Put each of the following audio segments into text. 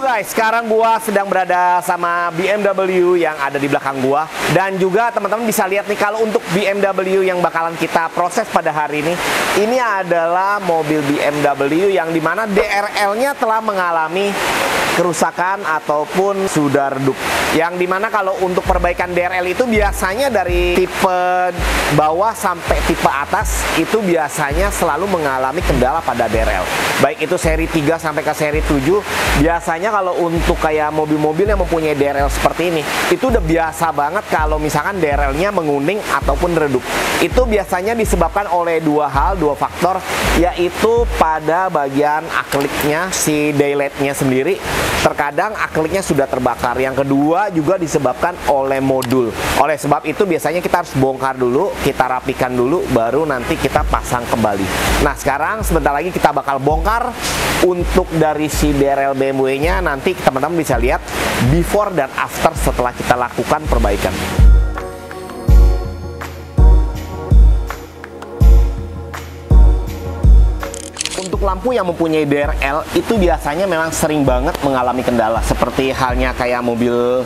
Halo guys, sekarang gua sedang berada sama BMW yang ada di belakang gua. Dan juga teman-teman bisa lihat nih, kalau untuk BMW yang bakalan kita proses pada hari ini adalah mobil BMW yang dimana DRL-nya telah mengalami kerusakan ataupun sudah redup. Yang dimana kalau untuk perbaikan DRL itu biasanya dari tipe bawah sampai tipe atas itu biasanya selalu mengalami kendala pada DRL. Baik itu seri 3 sampai ke seri 7, biasanya kalau untuk kayak mobil-mobil yang mempunyai DRL seperti ini, itu udah biasa banget kalau misalkan DRL-nya menguning ataupun redup. Itu biasanya disebabkan oleh dua faktor, yaitu pada bagian akliknya, si daylightnya sendiri. Terkadang akliknya sudah terbakar. Yang kedua juga disebabkan oleh modul. Oleh sebab itu biasanya kita harus bongkar dulu, kita rapikan dulu, baru nanti kita pasang kembali. Nah sekarang sebentar lagi kita bakal bongkar untuk dari si DRL BMW-nya. Nanti teman-teman bisa lihat before dan after setelah kita lakukan perbaikan. Untuk lampu yang mempunyai DRL itu biasanya memang sering banget mengalami kendala, seperti halnya kayak mobil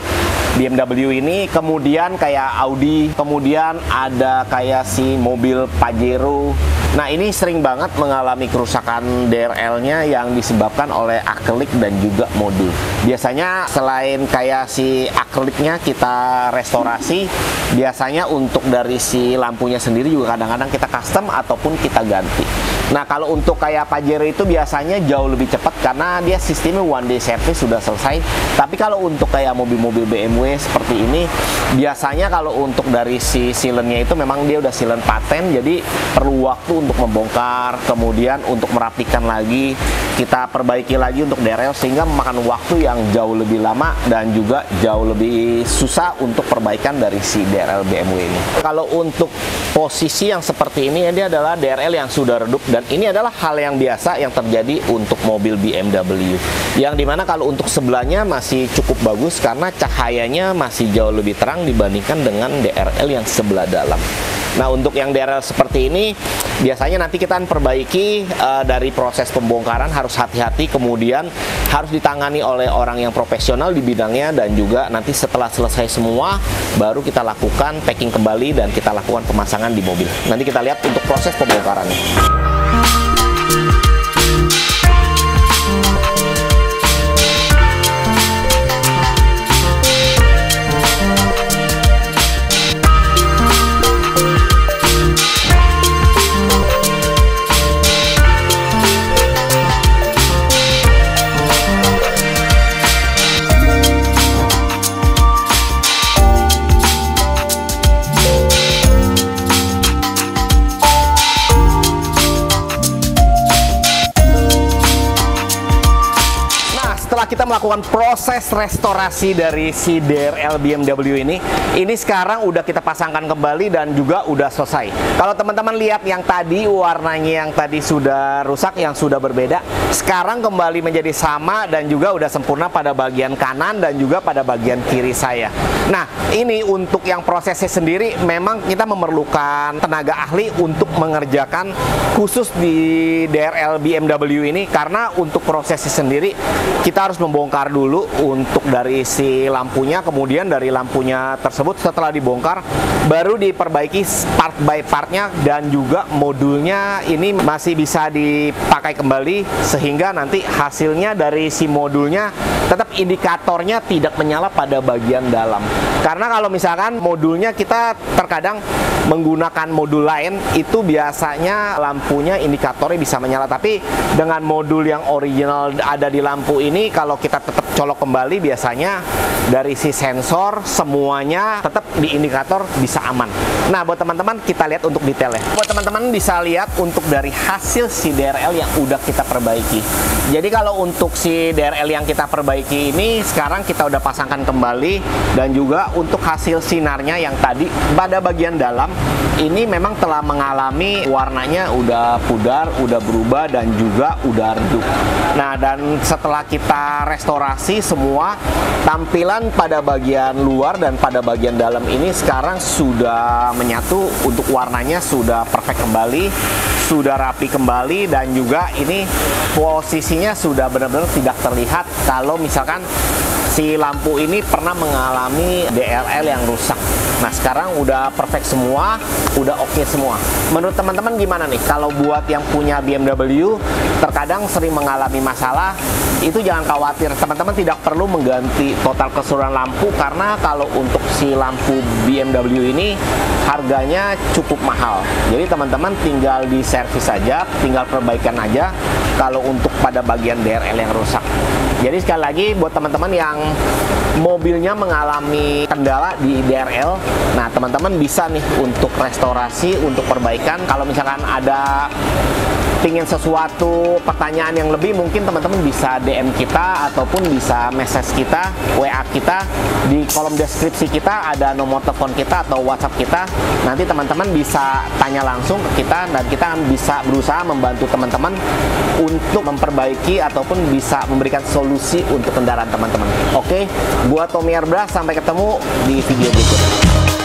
BMW ini, kemudian kayak Audi, kemudian ada kayak si mobil Pajero. Nah ini sering banget mengalami kerusakan DRL-nya yang disebabkan oleh akrilik dan juga modul. Biasanya selain kayak si akriknya kita restorasi, biasanya untuk dari si lampunya sendiri juga kadang-kadang kita custom ataupun kita ganti. Nah kalau untuk kayak Pajero itu biasanya jauh lebih cepat karena dia sistemnya one day service sudah selesai. Tapi kalau untuk kayak mobil-mobil BMW seperti ini, biasanya kalau untuk dari si silennya itu memang dia udah silen paten, jadi perlu waktu untuk membongkar, kemudian untuk merapikan lagi, kita perbaiki lagi untuk DRL, sehingga memakan waktu yang jauh lebih lama dan juga jauh lebih susah untuk perbaikan dari si DRL BMW ini. Kalau untuk posisi yang seperti ini, dia adalah DRL yang sudah redup, dan ini adalah hal yang biasa yang terjadi untuk mobil BMW, yang dimana kalau untuk sebelahnya masih cukup bagus karena cahayanya masih jauh lebih terang dibandingkan dengan DRL yang sebelah dalam. Nah untuk yang DRL seperti ini biasanya nanti kita akan perbaiki dari proses pembongkaran harus hati-hati, kemudian harus ditangani oleh orang yang profesional di bidangnya, dan juga nanti setelah selesai semua baru kita lakukan packing kembali dan kita lakukan pemasangan di mobil. Nanti kita lihat untuk proses pembongkarannya. Setelah kita melakukan proses restorasi dari si DRL BMW ini sekarang udah kita pasangkan kembali dan juga udah selesai. Kalau teman-teman lihat yang tadi warnanya yang tadi sudah rusak, yang sudah berbeda, sekarang kembali menjadi sama dan juga udah sempurna pada bagian kanan dan juga pada bagian kiri saya. Nah ini untuk yang prosesnya sendiri memang kita memerlukan tenaga ahli untuk mengerjakan khusus di DRL BMW ini, karena untuk prosesnya sendiri kita harus membongkar dulu untuk dari si lampunya, kemudian dari lampunya tersebut setelah dibongkar baru diperbaiki part by partnya, dan juga modulnya ini masih bisa dipakai kembali sehingga nanti hasilnya dari si modulnya tetap indikatornya tidak menyala pada bagian dalam. Karena kalau misalkan modulnya kita terkadang menggunakan modul lain, itu biasanya lampunya indikatornya bisa menyala, tapi dengan modul yang original ada di lampu ini, kalau kita tetap colok kembali biasanya dari si sensor semuanya tetap di indikator bisa aman. Nah buat teman-teman kita lihat untuk detailnya. Buat teman-teman bisa lihat untuk dari hasil si DRL yang udah kita perbaiki. Jadi kalau untuk si DRL yang kita perbaiki ini sekarang kita udah pasangkan kembali, dan juga untuk hasil sinarnya yang tadi pada bagian dalam ini memang telah mengalami warnanya udah pudar, udah berubah, dan juga udah redup. Nah dan setelah kita restorasi semua, tampilan pada bagian luar dan pada bagian dalam ini sekarang sudah menyatu, untuk warnanya sudah perfect kembali, sudah rapi kembali, dan juga ini posisinya sudah benar-benar tidak terlihat kalau misalkan si lampu ini pernah mengalami DRL yang rusak. Nah, sekarang udah perfect semua, udah oke semua. Menurut teman-teman gimana nih? Kalau buat yang punya BMW, terkadang sering mengalami masalah, itu jangan khawatir. Teman-teman tidak perlu mengganti total keseluruhan lampu, karena kalau untuk si lampu BMW ini harganya cukup mahal. Jadi teman-teman tinggal di servis saja, tinggal perbaikan aja kalau untuk pada bagian DRL yang rusak. Jadi sekali lagi buat teman-teman yang mobilnya mengalami kendala di DRL, nah teman-teman bisa nih untuk restorasi, untuk perbaikan. Kalau misalkan ada pingin sesuatu pertanyaan yang lebih, mungkin teman-teman bisa DM kita ataupun bisa message kita, WA kita. Di kolom deskripsi kita ada nomor telepon kita atau WhatsApp kita. Nanti teman-teman bisa tanya langsung ke kita, dan kita akan bisa berusaha membantu teman-teman untuk memperbaiki ataupun bisa memberikan solusi untuk kendaraan teman-teman. Oke, gua Tommy Arbra, sampai ketemu di video berikutnya.